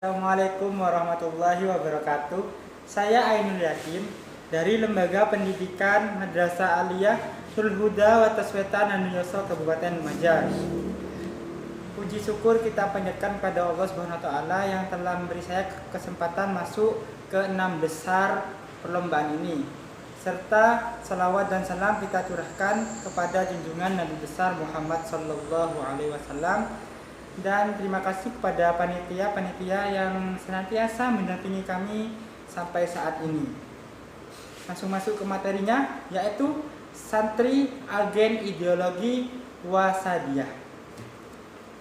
Assalamualaikum warahmatullahi wabarakatuh. Saya Ainul Yakin dari Lembaga Pendidikan Madrasah Aliyah Sul Huda wa Taswetan Anuyoso Kabupaten Lumajang. Puji syukur kita panjatkan kepada Allah Subhanahu wa taala yang telah memberi saya kesempatan masuk ke 6 besar perlombaan ini. Serta salawat dan salam kita curahkan kepada junjungan Nabi besar Muhammad sallallahu alaihi wasallam. Dan terima kasih kepada panitia yang senantiasa mendampingi kami sampai saat ini. Langsung masuk ke materinya, yaitu santri agen ideologi Wasadiyah.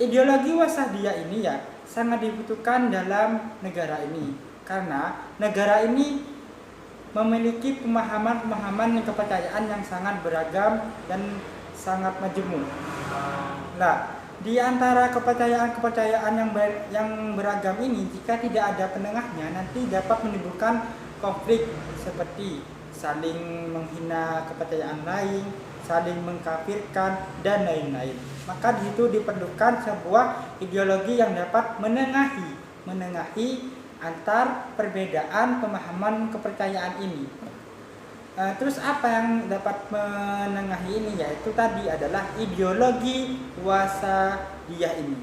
Ideologi Wasadiyah ini sangat dibutuhkan dalam negara ini, karena negara ini memiliki pemahaman dan kepercayaan yang sangat beragam dan sangat majemuk. Di antara kepercayaan yang beragam ini, jika tidak ada penengahnya, nanti dapat menimbulkan konflik seperti saling menghina kepercayaan lain, saling mengkafirkan, dan lain-lain. Maka di situ diperlukan sebuah ideologi yang dapat menengahi antar perbedaan pemahaman kepercayaan ini. Terus apa yang dapat menengahi ini, yaitu tadi adalah ideologi Wasadiyah ini.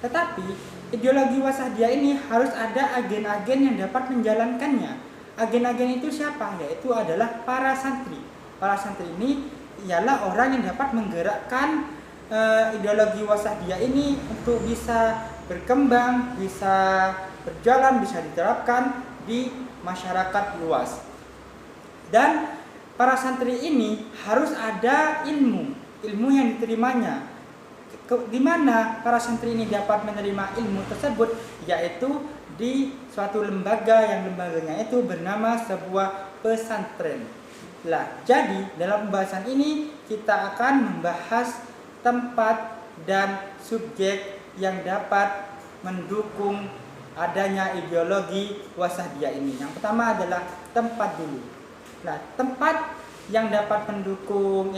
Tetapi ideologi Wasadiyah ini harus ada agen-agen yang dapat menjalankannya. Agen-agen itu siapa? Yaitu adalah para santri. Para santri ini ialah orang yang dapat menggerakkan ideologi Wasadiyah ini untuk bisa berkembang, bisa berjalan, bisa diterapkan di masyarakat luas. Dan para santri ini harus ada ilmu yang diterimanya. Di mana para santri ini dapat menerima ilmu tersebut, yaitu di suatu lembaga yang lembaganya itu bernama sebuah pesantren. Jadi dalam pembahasan ini kita akan membahas tempat dan subjek yang dapat mendukung adanya ideologi Wasadiyah ini. Yang pertama adalah tempat dulu. Tempat yang dapat mendukung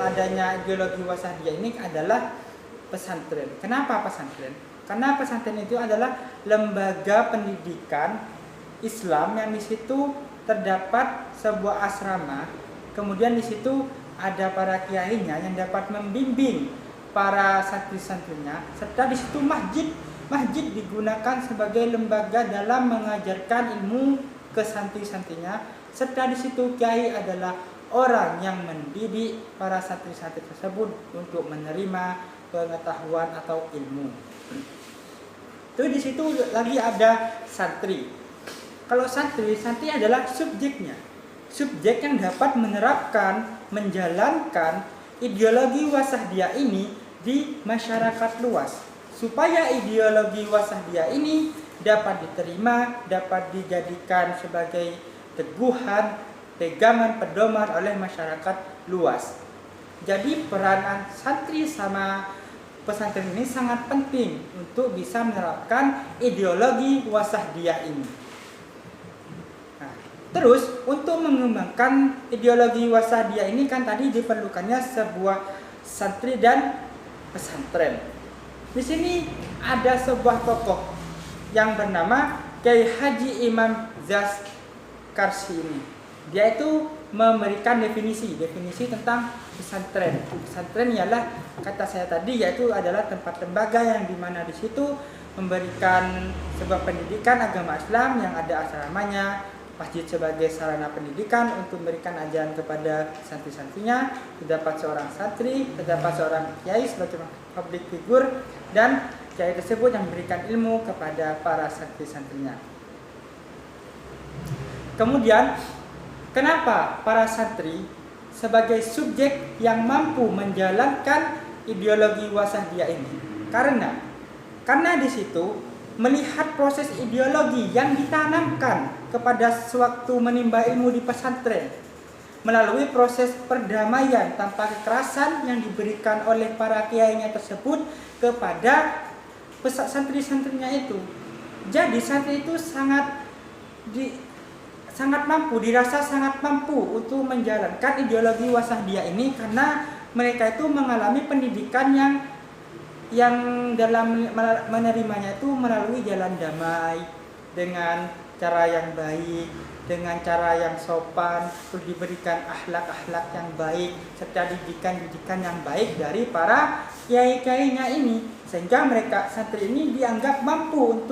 adanya ideologi Wasadiyah ini adalah pesantren. Kenapa pesantren? Karena pesantren itu adalah lembaga pendidikan Islam yang di situ terdapat sebuah asrama. Kemudian di situ ada para kiainya yang dapat membimbing para santri-santrinya, serta di situ masjid digunakan sebagai lembaga dalam mengajarkan ilmu ke santri-santrinya, serta di situ kiai adalah orang yang mendidik para santri-santri tersebut untuk menerima pengetahuan atau ilmu. Itu di situ lagi ada santri. Kalau santri adalah subjeknya. Subjek yang dapat menerapkan, menjalankan ideologi Wasadiyah ini di masyarakat luas. Supaya ideologi Wasadiyah ini dapat diterima, dapat dijadikan sebagai teguhan, pegangan, pedoman oleh masyarakat luas. Jadi peranan santri sama pesantren ini sangat penting untuk bisa menerapkan ideologi Wasadiyah ini. Terus untuk mengembangkan ideologi Wasadiyah ini kan tadi diperlukannya sebuah santri dan pesantren. Di sini ada sebuah tokoh yang bernama Kiai Haji Imam Zaskarsi ini. Dia itu memberikan definisi tentang pesantren. Pesantren ialah, kata saya tadi, yaitu adalah tempat lembaga yang dimana di situ memberikan sebuah pendidikan agama Islam yang ada asramanya, masjid sebagai sarana pendidikan untuk memberikan ajaran kepada santri-santrinya, terdapat seorang santri, terdapat seorang kiai sebagai public figure, dan kiai tersebut yang memberikan ilmu kepada para santri-santrinya. Kemudian, kenapa para santri sebagai subjek yang mampu menjalankan ideologi Wasadiyah ini? Karena di situ melihat proses ideologi yang ditanamkan kepada sewaktu menimba ilmu di pesantren melalui proses perdamaian tanpa kekerasan yang diberikan oleh para kiainya tersebut kepada santri-santrinya itu. Jadi santri itu dirasa sangat mampu untuk menjalankan ideologi Wasadiyah ini karena mereka itu mengalami pendidikan yang yang dalam menerimanya itu melalui jalan damai, dengan cara yang baik, dengan cara yang sopan, terus diberikan akhlak-akhlak yang baik serta didikan-didikan yang baik dari para kiai-kiainya ini, sehingga mereka santri ini dianggap mampu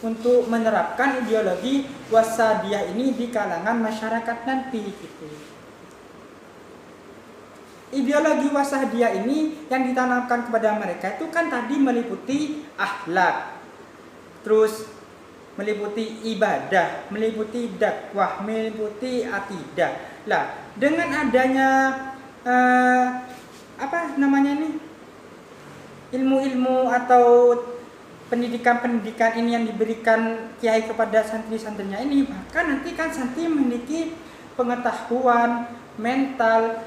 untuk menerapkan ideologi wasadiyah ini di kalangan masyarakat nanti gitu. Ideologi wasadiyah ini yang ditanamkan kepada mereka itu kan tadi meliputi akhlak, terus meliputi ibadah, meliputi dakwah, meliputi akidah. Lah, dengan adanya ilmu-ilmu atau pendidikan-pendidikan ini yang diberikan kiai kepada santri-santrinya ini, maka nanti kan santri memiliki pengetahuan mental,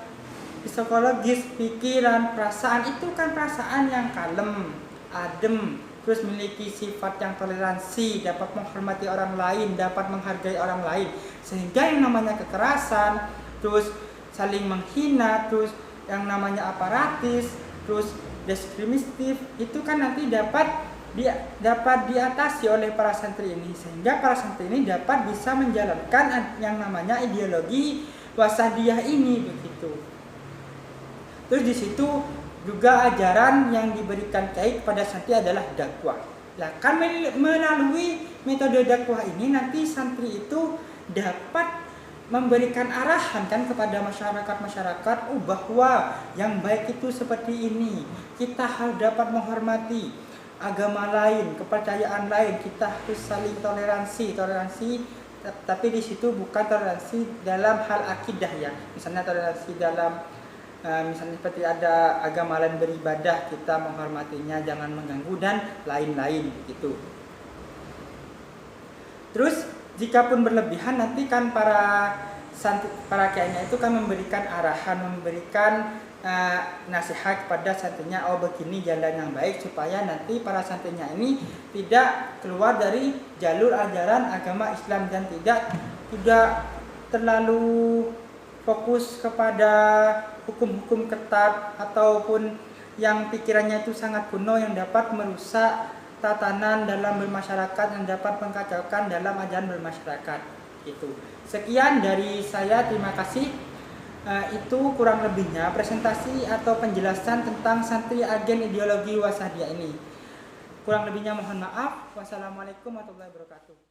psikologis, pikiran, perasaan, itu kan perasaan yang kalem, adem, terus memiliki sifat yang toleransi, dapat menghormati orang lain, dapat menghargai orang lain, sehingga yang namanya kekerasan, terus saling menghina, terus yang namanya aparatis, terus diskriminatif, itu kan nanti dapat diatasi oleh para santri ini, sehingga para santri ini dapat bisa menjalankan yang namanya ideologi wasadiyah ini begitu. Terus di situ juga ajaran yang diberikan kiai kepada santri adalah dakwah. Nah, kan melalui metode dakwah ini nanti santri itu dapat memberikan arahan kan kepada masyarakat bahwa yang baik itu seperti ini. Kita harus dapat menghormati agama lain, kepercayaan lain, kita harus saling toleransi, tapi di situ bukan toleransi dalam hal akidah ya. Misalnya toleransi dalam misalnya seperti ada agama lain beribadah, kita menghormatinya, jangan mengganggu dan lain-lain gitu. Terus jikapun berlebihan nanti kan para kiainya itu kan memberikan arahan, memberikan nasihat kepada santrinya, begini jalan yang baik, supaya nanti para santrinya ini tidak keluar dari jalur ajaran agama Islam dan tidak terlalu fokus kepada hukum-hukum ketat ataupun yang pikirannya itu sangat kuno yang dapat merusak tatanan dalam bermasyarakat, yang dapat mengkacaukan dalam ajaran bermasyarakat itu. Sekian dari saya, terima kasih. Itu kurang lebihnya presentasi atau penjelasan tentang santri agen ideologi wasadiyah ini. Kurang lebihnya mohon maaf. Wassalamualaikum warahmatullahi wabarakatuh.